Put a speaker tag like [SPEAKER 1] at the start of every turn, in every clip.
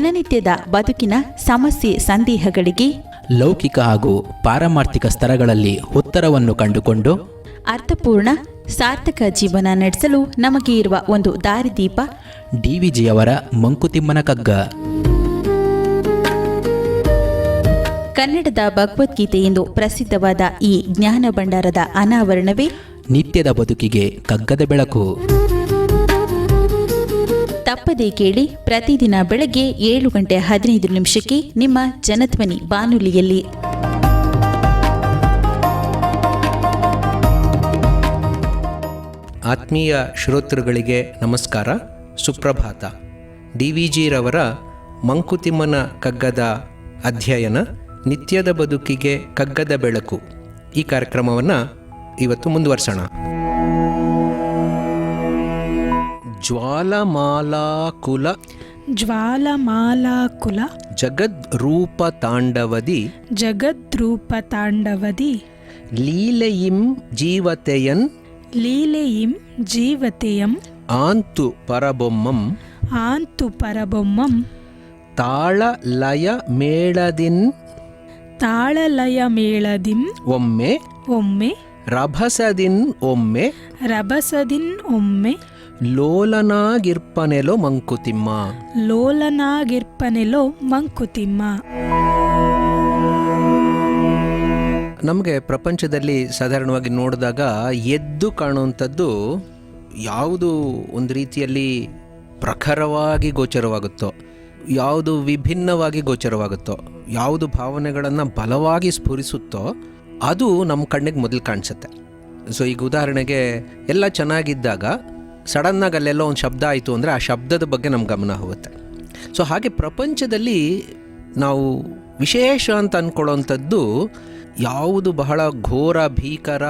[SPEAKER 1] ದಿನನಿತ್ಯದ ಬದುಕಿನ ಸಮಸ್ಯೆ ಸಂದೇಹಗಳಿಗೆ
[SPEAKER 2] ಲೌಕಿಕ ಹಾಗೂ ಪಾರಮಾರ್ಥಿಕ ಸ್ತರಗಳಲ್ಲಿ ಉತ್ತರವನ್ನು ಕಂಡುಕೊಂಡು
[SPEAKER 1] ಅರ್ಥಪೂರ್ಣ ಸಾರ್ಥಕ ಜೀವನ ನಡೆಸಲು ನಮಗೆ ಇರುವ ಒಂದು ದಾರಿದೀಪ
[SPEAKER 2] ಡಿವಿಜಿಯವರ ಮಂಕುತಿಮ್ಮನ ಕಗ್ಗ.
[SPEAKER 1] ಕನ್ನಡದ ಭಗವದ್ಗೀತೆ ಎಂದು ಪ್ರಸಿದ್ಧವಾದ ಈ ಜ್ಞಾನ ಭಂಡಾರದ ಅನಾವರಣವೇ
[SPEAKER 2] ನಿತ್ಯದ ಬದುಕಿಗೆ ಕಗ್ಗದ ಬೆಳಕು.
[SPEAKER 1] ತಪ್ಪದೇ ಕೇಳಿ, ಪ್ರತಿದಿನ ಬೆಳಗ್ಗೆ 7:15 ನಿಮ್ಮ ಜನಧ್ವನಿ ಬಾನುಲಿಯಲ್ಲಿ.
[SPEAKER 3] ಆತ್ಮೀಯ ಶ್ರೋತೃಗಳಿಗೆ ನಮಸ್ಕಾರ, ಸುಪ್ರಭಾತ. ಡಿವಿಜಿರವರ ಮಂಕುತಿಮ್ಮನ ಕಗ್ಗದ ಅಧ್ಯಯನ ನಿತ್ಯದ ಬದುಕಿಗೆ ಕಗ್ಗದ ಬೆಳಕು, ಈ ಕಾರ್ಯಕ್ರಮವನ್ನು ಇವತ್ತು ಮುಂದುವರ್ಸೋಣ.
[SPEAKER 4] ಜ್ವಾಲಮಾಲಾಕುಲ
[SPEAKER 3] ಜಗದ್ರೂಪ ತಾಂಡವದಿ ಲೀಲೆಯಿಂ
[SPEAKER 4] ಜೀವತೆಯಂ
[SPEAKER 3] ಆಂತು ಪರಬೊಮ್ಮಂ ತಾಳಲಯ ಮೇಳದಿನ್ ಒಮ್ಮೆ ರಭಸದಿನ್ ಒಮ್ಮೆ ಲೋಲನಾಗಿರ್ಪನೆಲೋ ಮಂಕುತಿಮ್ಮ. ನಮಗೆ ಪ್ರಪಂಚದಲ್ಲಿ ಸಾಧಾರಣವಾಗಿ ನೋಡಿದಾಗ ಎದ್ದು ಕಾಣುವಂಥದ್ದು ಯಾವುದು ಒಂದು ರೀತಿಯಲ್ಲಿ ಪ್ರಖರವಾಗಿ ಗೋಚರವಾಗುತ್ತೋ, ಯಾವುದು ವಿಭಿನ್ನವಾಗಿ ಗೋಚರವಾಗುತ್ತೋ, ಯಾವುದು ಭಾವನೆಗಳನ್ನು ಬಲವಾಗಿ ಸ್ಫುರಿಸುತ್ತೋ ಅದು ನಮ್ಮ ಕಣ್ಣಿಗೆ ಮೊದಲು ಕಾಣಿಸುತ್ತೆ. ಸೊ ಈಗ ಉದಾಹರಣೆಗೆ ಎಲ್ಲ ಚೆನ್ನಾಗಿದ್ದಾಗ ಸಡನ್ನಾಗಿ ಅಲ್ಲೆಲ್ಲೋ ಒಂದು ಶಬ್ದ ಆಯಿತು ಅಂದರೆ ಆ ಶಬ್ದದ ಬಗ್ಗೆ ನಮ್ಮ ಗಮನ ಹೋಗುತ್ತೆ. ಸೊ ಹಾಗೆ ಪ್ರಪಂಚದಲ್ಲಿ ನಾವು ವಿಶೇಷ ಅಂತ ಅಂದ್ಕೊಳ್ಳೋವಂಥದ್ದು ಯಾವುದು ಬಹಳ ಘೋರ, ಭೀಕರ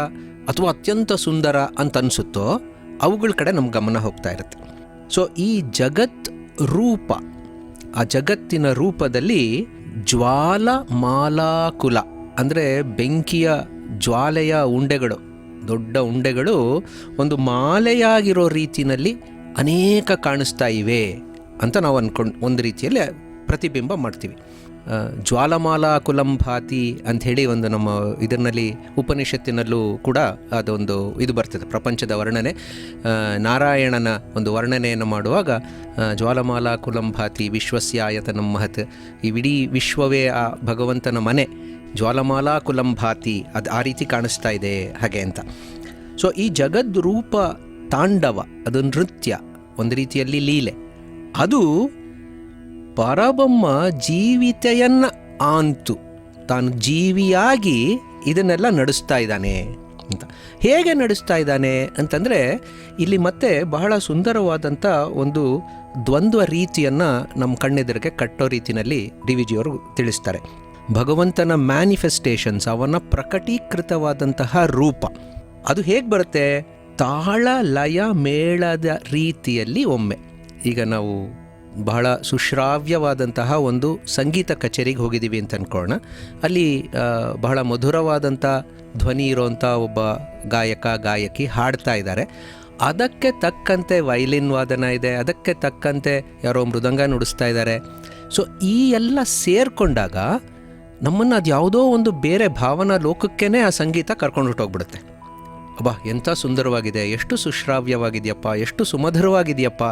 [SPEAKER 3] ಅಥವಾ ಅತ್ಯಂತ ಸುಂದರ ಅಂತ ಅನಿಸುತ್ತೋ ಅವುಗಳ ಕಡೆ ನಮ್ಮ ಗಮನ ಹೋಗ್ತಾ ಇರುತ್ತೆ. ಸೊ ಈ ಜಗತ್ ರೂಪ, ಆ ಜಗತ್ತಿನ ರೂಪದಲ್ಲಿ ಜ್ವಾಲಮಾಲಾಕುಲ ಅಂದರೆ ಬೆಂಕಿಯ ಜ್ವಾಲೆಯ ಉಂಡೆಗಳು, ದೊಡ್ಡ ಉಂಡೆಗಳು ಒಂದು ಮಾಲೆಯಾಗಿರೋ ರೀತಿಯಲ್ಲಿ ಅನೇಕ ಕಾಣಿಸ್ತಾ ಇವೆ ಅಂತ ನಾವು ಅಂದ್ಕೊಂಡು ಒಂದು ರೀತಿಯಲ್ಲಿ ಪ್ರತಿಬಿಂಬ ಮಾಡ್ತೀವಿ. ಜ್ವಾಲಮಾಲಾಕುಲಂ ಭಾತಿ ಅಂಥೇಳಿ ಒಂದು ನಮ್ಮ ಇದರಲ್ಲಿ ಉಪನಿಷತ್ತಿನಲ್ಲೂ ಕೂಡ ಅದೊಂದು ಇದು ಬರ್ತದೆ, ಪ್ರಪಂಚದ ವರ್ಣನೆ. ನಾರಾಯಣನ ಒಂದು ವರ್ಣನೆಯನ್ನು ಮಾಡುವಾಗ ಜ್ವಾಲಮಾಲಾಕುಲಂ ಭಾತಿ ವಿಶ್ವಸ್ಯಾಯತನಂ ಮಹತ್, ಈ ಇಡೀ ವಿಶ್ವವೇ ಆ ಭಗವಂತನ ಮನೆ, ಜ್ವಾಲಮಾಲಾಕುಲಂ ಭಾತಿ, ಅದು ಆ ರೀತಿ ಕಾಣಿಸ್ತಾ ಇದೆ ಹಾಗೆ ಅಂತ. ಸೊ ಈ ಜಗದ್ರೂಪ ತಾಂಡವ, ಅದು ನೃತ್ಯ, ಒಂದು ರೀತಿಯಲ್ಲಿ ಲೀಲೆ. ಅದು ಪರಬೊಮ್ಮ ಜೀವಿತೆಯನ್ನ ಆಂತು, ತಾನು ಜೀವಿಯಾಗಿ ಇದನ್ನೆಲ್ಲ ನಡೆಸ್ತಾ ಇದ್ದಾನೆ ಅಂತ. ಹೇಗೆ ನಡೆಸ್ತಾ ಇದ್ದಾನೆ ಅಂತಂದರೆ ಇಲ್ಲಿ ಮತ್ತೆ ಬಹಳ ಸುಂದರವಾದಂಥ ಒಂದು ದ್ವಂದ್ವ ರೀತಿಯನ್ನು ನಮ್ಮ ಕಣ್ಣೆದುರಿಗೆ ಕಟ್ಟೋ ರೀತಿಯಲ್ಲಿ ಡಿವಿಜಿಯವರು ತಿಳಿಸ್ತಾರೆ. ಭಗವಂತನ ಮ್ಯಾನಿಫೆಸ್ಟೇಷನ್ಸ್, ಅವನ ಪ್ರಕಟೀಕೃತವಾದಂತಹ ರೂಪ, ಅದು ಹೇಗೆ ಬರುತ್ತೆ? ತಾಳ ಲಯ ಮೇಳದ ರೀತಿಯಲ್ಲಿ ಒಮ್ಮೆ. ಈಗ ನಾವು ಬಹಳ ಸುಶ್ರಾವ್ಯವಾದಂತಹ ಒಂದು ಸಂಗೀತ ಕಚೇರಿಗೆ ಹೋಗಿದ್ದೀವಿ ಅಂತ ಅಂದ್ಕೊಳ್ಳೋಣ. ಅಲ್ಲಿ ಬಹಳ ಮಧುರವಾದಂಥ ಧ್ವನಿ ಇರೋವಂಥ ಒಬ್ಬ ಗಾಯಕ ಗಾಯಕಿ ಹಾಡ್ತಾ ಇದ್ದಾರೆ. ಅದಕ್ಕೆ ತಕ್ಕಂತೆ ವೈಲಿನ್ ವಾದನ ಇದೆ, ಅದಕ್ಕೆ ತಕ್ಕಂತೆ ಯಾರೋ ಮೃದಂಗ ನುಡಿಸ್ತಾ ಇದ್ದಾರೆ. ಸೊ ಈ ಎಲ್ಲ ಸೇರಿಕೊಂಡಾಗ ನಮ್ಮನ್ನು ಅದು ಯಾವುದೋ ಒಂದು ಬೇರೆ ಭಾವನಾ ಲೋಕಕ್ಕೇ ಆ ಸಂಗೀತ ಕರ್ಕೊಂಡು ಹೊರಟೋಗ್ಬಿಡುತ್ತೆ. ಅಬ್ಬಾ ಎಂಥ ಸುಂದರವಾಗಿದೆ, ಎಷ್ಟು ಸುಶ್ರಾವ್ಯವಾಗಿದೆಯಪ್ಪ, ಎಷ್ಟು ಸುಮಧುರವಾಗಿದೆಯಪ್ಪ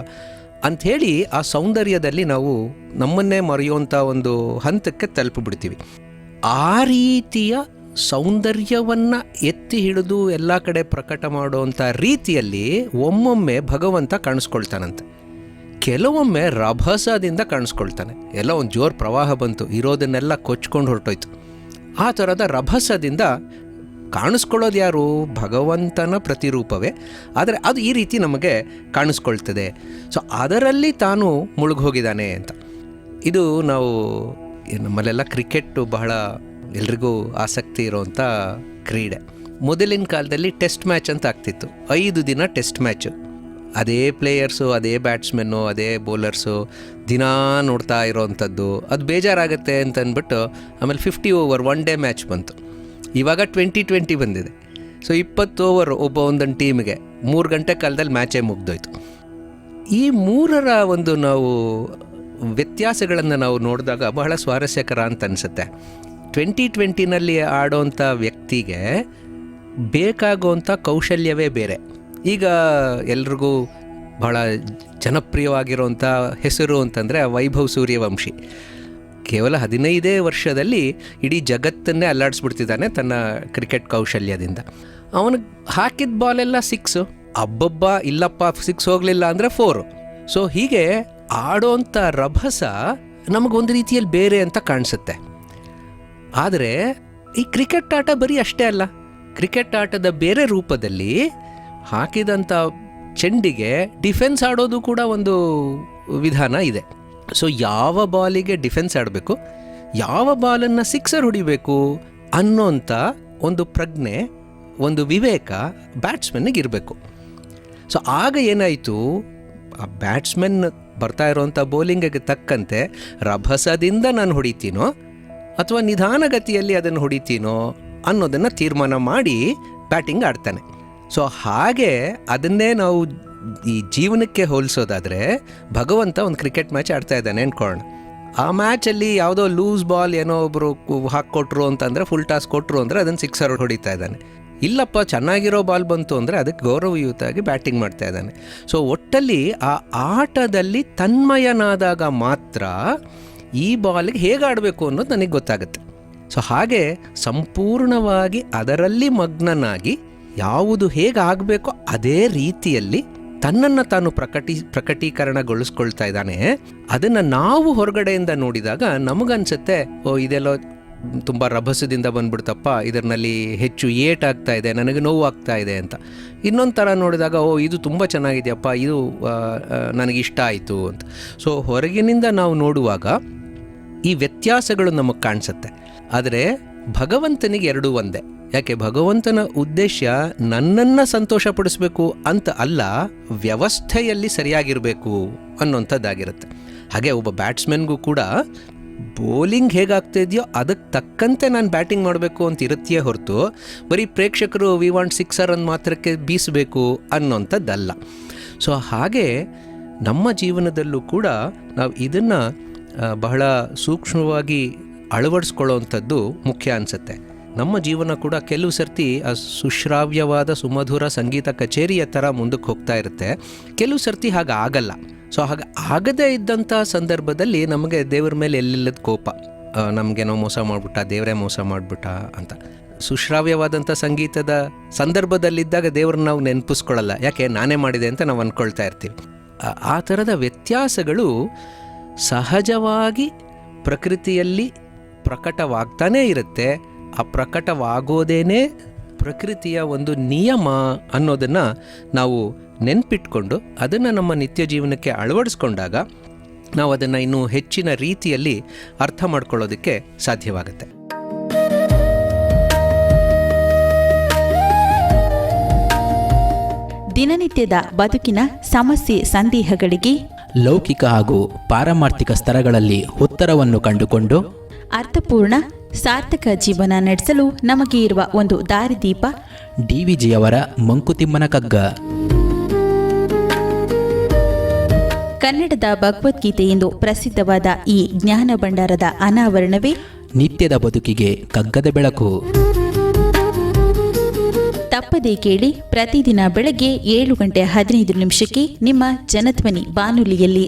[SPEAKER 3] ಅಂಥೇಳಿ ಆ ಸೌಂದರ್ಯದಲ್ಲಿ ನಾವು ನಮ್ಮನ್ನೇ ಮರೆಯುವಂಥ ಒಂದು ಹಂತಕ್ಕೆ ತಲುಪಿಬಿಡ್ತೀವಿ. ಆ ರೀತಿಯ ಸೌಂದರ್ಯವನ್ನು ಎತ್ತಿ ಹಿಡಿದು ಎಲ್ಲ ಕಡೆ ಪ್ರಕಟ ಮಾಡುವಂಥ ರೀತಿಯಲ್ಲಿ ಒಮ್ಮೊಮ್ಮೆ ಭಗವಂತ ಕಾಣಿಸ್ಕೊಳ್ತಾನಂತೆ. ಕೆಲವೊಮ್ಮೆ ರಭಸದಿಂದ ಕಾಣಿಸ್ಕೊಳ್ತಾನೆ. ಎಲ್ಲ ಒಂದು ಜೋರು ಪ್ರವಾಹ ಬಂತು, ಇರೋದನ್ನೆಲ್ಲ ಕೊಚ್ಕೊಂಡು ಹೊರಟೋಯ್ತು. ಆ ಥರದ ರಭಸದಿಂದ ಕಾಣಿಸ್ಕೊಳ್ಳೋದು ಯಾರು? ಭಗವಂತನ ಪ್ರತಿರೂಪವೇ. ಆದರೆ ಅದು ಈ ರೀತಿ ನಮಗೆ ಕಾಣಿಸ್ಕೊಳ್ತದೆ. ಸೊ ಅದರಲ್ಲಿ ತಾನು ಮುಳುಗೋಗಿದ್ದಾನೆ ಅಂತ. ಇದು ನಾವು ನಮ್ಮಲ್ಲೆಲ್ಲ ಕ್ರಿಕೆಟ್ಟು ಬಹಳ ಎಲ್ರಿಗೂ ಆಸಕ್ತಿ ಇರೋವಂಥ ಕ್ರೀಡೆ. ಮೊದಲಿನ ಕಾಲದಲ್ಲಿ ಟೆಸ್ಟ್ ಮ್ಯಾಚ್ ಅಂತ ಆಗ್ತಿತ್ತು, 5 ದಿನ ಟೆಸ್ಟ್ ಮ್ಯಾಚು. ಅದೇ ಪ್ಲೇಯರ್ಸು, ಅದೇ ಬ್ಯಾಟ್ಸ್ಮೆನ್ನು, ಅದೇ ಬೌಲರ್ಸು ದಿನಾ ನೋಡ್ತಾ ಇರೋವಂಥದ್ದು. ಅದು ಬೇಜಾರಾಗುತ್ತೆ ಅಂತ ಅಂದ್ಬಿಟ್ಟು ಆಮೇಲೆ 50 ಓವರ್ 1 ಡೇ ಮ್ಯಾಚ್ ಬಂತು. ಇವಾಗ 2020 ಬಂದಿದೆ. ಸೊ 20 ಓವರ್ ಒಂದೊಂದು ಟೀಮ್ಗೆ 3 ಗಂಟೆ ಕಾಲದಲ್ಲಿ ಮ್ಯಾಚೇ ಮುಗ್ದೋಯ್ತು. ಈ 3ರ ಒಂದು ನಾವು ವ್ಯತ್ಯಾಸಗಳನ್ನು ನಾವು ನೋಡಿದಾಗ ಬಹಳ ಸ್ವಾರಸ್ಯಕರ ಅಂತ ಅನಿಸುತ್ತೆ. 2020ನಲ್ಲಿ ಆಡೋಂಥ ವ್ಯಕ್ತಿಗೆ ಬೇಕಾಗುವಂಥ ಕೌಶಲ್ಯವೇ ಬೇರೆ. ಈಗ ಎಲ್ರಿಗೂ ಬಹಳ ಜನಪ್ರಿಯವಾಗಿರುವಂಥ ಹೆಸರು ಅಂತಂದರೆ ವೈಭವ್ ಸೂರ್ಯವಂಶಿ. ಕೇವಲ 15 ವರ್ಷದಲ್ಲಿ ಇಡೀ ಜಗತ್ತನ್ನೇ ಅಲ್ಲಾಡಿಸ್ಬಿಡ್ತಿದ್ದಾನೆ ತನ್ನ ಕ್ರಿಕೆಟ್ ಕೌಶಲ್ಯದಿಂದ. ಅವನಿಗೆ ಹಾಕಿದ ಬಾಲೆಲ್ಲ 6, ಅಬ್ಬಬ್ಬ ಇಲ್ಲಪ್ಪ 6 ಹೋಗಲಿಲ್ಲ ಅಂದರೆ 4. ಸೊ ಹೀಗೆ ಆಡೋಂಥ ರಭಸ ನಮಗೊಂದು ರೀತಿಯಲ್ಲಿ ಬೇರೆ ಅಂತ ಕಾಣಿಸುತ್ತೆ. ಆದರೆ ಈ ಕ್ರಿಕೆಟ್ ಆಟ ಬರೀ ಅಷ್ಟೇ ಅಲ್ಲ. ಕ್ರಿಕೆಟ್ ಆಟದ ಬೇರೆ ರೂಪದಲ್ಲಿ ಹಾಕಿದಂಥ ಚೆಂಡಿಗೆ ಡಿಫೆನ್ಸ್ ಆಡೋದು ಕೂಡ ಒಂದು ವಿಧಾನ ಇದೆ. ಸೊ ಯಾವ ಬಾಲಿಗೆ ಡಿಫೆನ್ಸ್ ಆಡಬೇಕು, ಯಾವ ಬಾಲನ್ನು ಸಿಕ್ಸರ್ ಹೊಡಿಬೇಕು ಅನ್ನೋಂಥ ಒಂದು ಪ್ರಜ್ಞೆ, ಒಂದು ವಿವೇಕ ಬ್ಯಾಟ್ಸ್ಮನ್ನಿಗೆ ಇರಬೇಕು. ಸೊ ಆಗ ಏನಾಯಿತು, ಆ ಬ್ಯಾಟ್ಸ್ಮನ್ ಬರ್ತಾ ಇರೋವಂಥ ಬೌಲಿಂಗಿಗೆ ತಕ್ಕಂತೆ ರಭಸದಿಂದ ನಾನು ಹೊಡಿತೀನೋ ಅಥವಾ ನಿಧಾನಗತಿಯಲ್ಲಿ ಅದನ್ನು ಹೊಡಿತೀನೋ ಅನ್ನೋದನ್ನು ತೀರ್ಮಾನ ಮಾಡಿ ಬ್ಯಾಟಿಂಗ್ ಆಡ್ತಾನೆ. ಸೊ ಹಾಗೆ ಅದನ್ನೇ ನಾವು ಈ ಜೀವನಕ್ಕೆ ಹೋಲಿಸೋದಾದರೆ, ಭಗವಂತ ಒಂದು ಕ್ರಿಕೆಟ್ ಮ್ಯಾಚ್ ಆಡ್ತಾ ಇದ್ದಾನೆ ಅಂದ್ಕೊಳ್ಳೋಣ. ಆ ಮ್ಯಾಚಲ್ಲಿ ಯಾವುದೋ ಲೂಸ್ ಬಾಲ್ ಏನೋ ಒಬ್ಬರು ಹಾಕ್ಕೊಟ್ರು ಅಂತಂದರೆ, ಫುಲ್ ಟಾಸ್ ಕೊಟ್ಟರು ಅಂದರೆ ಅದನ್ನು ಸಿಕ್ಸರ್ ಹೊಡಿತಾ ಇದ್ದಾನೆ. ಇಲ್ಲಪ್ಪ ಚೆನ್ನಾಗಿರೋ ಬಾಲ್ ಬಂತು ಅಂದರೆ ಅದಕ್ಕೆ ಗೌರವಯುತವಾಗಿ ಬ್ಯಾಟಿಂಗ್ ಮಾಡ್ತಾ ಇದ್ದಾನೆ. ಸೊ ಒಟ್ಟಲ್ಲಿ ಆ ಆಟದಲ್ಲಿ ತನ್ಮಯನಾದಾಗ ಮಾತ್ರ ಈ ಬಾಲಿಗೆ ಹೇಗೆ ಆಡಬೇಕು ಅನ್ನೋದು ನನಗೆ ಗೊತ್ತಾಗುತ್ತೆ. ಸೊ ಹಾಗೆ ಸಂಪೂರ್ಣವಾಗಿ ಅದರಲ್ಲಿ ಮಗ್ನನಾಗಿ ಯಾವುದು ಹೇಗೆ ಆಗಬೇಕೋ ಅದೇ ರೀತಿಯಲ್ಲಿ ತನ್ನನ್ನು ತಾನು ಪ್ರಕಟೀಕರಣಗೊಳಿಸ್ಕೊಳ್ತಾ ಇದ್ದಾನೆ. ಅದನ್ನು ನಾವು ಹೊರಗಡೆಯಿಂದ ನೋಡಿದಾಗ ನಮಗನ್ಸುತ್ತೆ, ಓ ಇದೆಲ್ಲೋ ತುಂಬ ರಭಸದಿಂದ ಬಂದ್ಬಿಡ್ತಪ್ಪ, ಇದರಲ್ಲಿ ಹೆಚ್ಚು ಏಟಾಗ್ತಾ ಇದೆ, ನನಗೆ ನೋವು ಆಗ್ತಾ ಇದೆ ಅಂತ. ಇನ್ನೊಂದು ಥರ ನೋಡಿದಾಗ, ಓ ಇದು ತುಂಬ ಚೆನ್ನಾಗಿದೆಯಪ್ಪ, ಇದು ನನಗಿಷ್ಟ ಆಯಿತು ಅಂತ. ಸೊ ಹೊರಗಿನಿಂದ ನಾವು ನೋಡುವಾಗ ಈ ವ್ಯತ್ಯಾಸಗಳು ನಮಗೆ ಕಾಣಿಸುತ್ತೆ. ಆದರೆ ಭಗವಂತನಿಗೆ ಎರಡೂ ಒಂದೇ. ಯಾಕೆ, ಭಗವಂತನ ಉದ್ದೇಶ ನನ್ನನ್ನು ಸಂತೋಷಪಡಿಸ್ಬೇಕು ಅಂತ ಅಲ್ಲ, ವ್ಯವಸ್ಥೆಯಲ್ಲಿ ಸರಿಯಾಗಿರಬೇಕು ಅನ್ನೋಂಥದ್ದಾಗಿರುತ್ತೆ. ಹಾಗೆ ಒಬ್ಬ ಬ್ಯಾಟ್ಸ್ಮನ್ಗೂ ಕೂಡ ಬೌಲಿಂಗ್ ಹೇಗಾಗ್ತಾ ಇದೆಯೋ ಅದಕ್ಕೆ ತಕ್ಕಂತೆ ನಾನು ಬ್ಯಾಟಿಂಗ್ ಮಾಡಬೇಕು ಅಂತ ಇರುತ್ತೆಯೇ ಹೊರತು ಬರೀ ಪ್ರೇಕ್ಷಕರು ವಿ ವಾಂಟ್ ಸಿಕ್ಸರ್ ಅಂದ ಮಾತ್ರಕ್ಕೆ ಬೀಸಬೇಕು ಅನ್ನೋಂಥದ್ದಲ್ಲ. ಸೊ ಹಾಗೆ ನಮ್ಮ ಜೀವನದಲ್ಲೂ ಕೂಡ ನಾವು ಇದನ್ನು ಬಹಳ ಸೂಕ್ಷ್ಮವಾಗಿ ಅಳವಡಿಸ್ಕೊಳ್ಳೋವಂಥದ್ದು ಮುಖ್ಯ ಅನಿಸುತ್ತೆ. ನಮ್ಮ ಜೀವನ ಕೂಡ ಕೆಲವು ಸರ್ತಿ ಆ ಸುಶ್ರಾವ್ಯವಾದ ಸುಮಧುರ ಸಂಗೀತ ಕಚೇರಿಯ ಥರ ಮುಂದಕ್ಕೆ ಹೋಗ್ತಾ ಇರುತ್ತೆ, ಕೆಲವು ಸರ್ತಿ ಹಾಗೆ ಆಗಲ್ಲ. ಸೊ ಹಾಗೆ ಆಗದೇ ಇದ್ದಂಥ ಸಂದರ್ಭದಲ್ಲಿ ನಮಗೆ ದೇವ್ರ ಮೇಲೆ ಎಲ್ಲಿಲ್ಲದ ಕೋಪ, ನಮಗೇನೋ ಮೋಸ ಮಾಡಿಬಿಟ್ಟ, ದೇವರೇ ಮೋಸ ಮಾಡಿಬಿಟ್ಟ ಅಂತ. ಸುಶ್ರಾವ್ಯವಾದಂಥ ಸಂಗೀತದ ಸಂದರ್ಭದಲ್ಲಿದ್ದಾಗ ದೇವ್ರನ್ನ ನಾವು ನೆನಪಿಸ್ಕೊಳ್ಳಲ್ಲ, ಯಾಕೆ ನಾನೇ ಮಾಡಿದೆ ಅಂತ ನಾವು ಅಂದ್ಕೊಳ್ತಾ ಇರ್ತೀವಿ. ಆ ಥರದ ವ್ಯತ್ಯಾಸಗಳು ಸಹಜವಾಗಿ ಪ್ರಕೃತಿಯಲ್ಲಿ ಪ್ರಕಟವಾಗ್ತಾನೇ ಇರುತ್ತೆ. ಆ ಪ್ರಕಟವಾಗೋದೇನೆ ಪ್ರಕೃತಿಯ ಒಂದು ನಿಯಮ ಅನ್ನೋದನ್ನು ನಾವು ನೆನ್ಪಿಟ್ಕೊಂಡು ಅದನ್ನು ನಮ್ಮ ನಿತ್ಯ ಜೀವನಕ್ಕೆ ಅಳವಡಿಸ್ಕೊಂಡಾಗ ನಾವು ಅದನ್ನು ಇನ್ನೂ ಹೆಚ್ಚಿನ ರೀತಿಯಲ್ಲಿ ಅರ್ಥ ಮಾಡ್ಕೊಳ್ಳೋದಕ್ಕೆ ಸಾಧ್ಯವಾಗುತ್ತೆ.
[SPEAKER 1] ದಿನನಿತ್ಯದ ಬದುಕಿನ ಸಮಸ್ಯೆ ಸಂದೇಹಗಳಿಗೆ
[SPEAKER 2] ಲೌಕಿಕ ಹಾಗೂ ಪಾರಮಾರ್ಥಿಕ ಸ್ತರಗಳಲ್ಲಿ ಉತ್ತರವನ್ನು ಕಂಡುಕೊಂಡು
[SPEAKER 1] ಅರ್ಥಪೂರ್ಣ ಸಾರ್ಥಕ ಜೀವನ ನಡೆಸಲು ನಮಗೆ ಇರುವ ಒಂದು ದಾರಿದೀಪ
[SPEAKER 2] ಡಿವಿಜಿಯವರ ಮಂಕುತಿಮ್ಮನ ಕಗ್ಗ.
[SPEAKER 1] ಕನ್ನಡದ ಭಗವದ್ಗೀತೆ ಎಂದು ಪ್ರಸಿದ್ಧವಾದ ಈ ಜ್ಞಾನ ಭಂಡಾರದ ಅನಾವರಣವೇ
[SPEAKER 2] ನಿತ್ಯದ ಬದುಕಿಗೆ ಕಗ್ಗದ ಬೆಳಕು.
[SPEAKER 1] ತಪ್ಪದೇ ಕೇಳಿ, ಪ್ರತಿದಿನ ಬೆಳಗ್ಗೆ 7:15 ನಿಮ್ಮ ಜನಧ್ವನಿ ಬಾನುಲಿಯಲ್ಲಿ.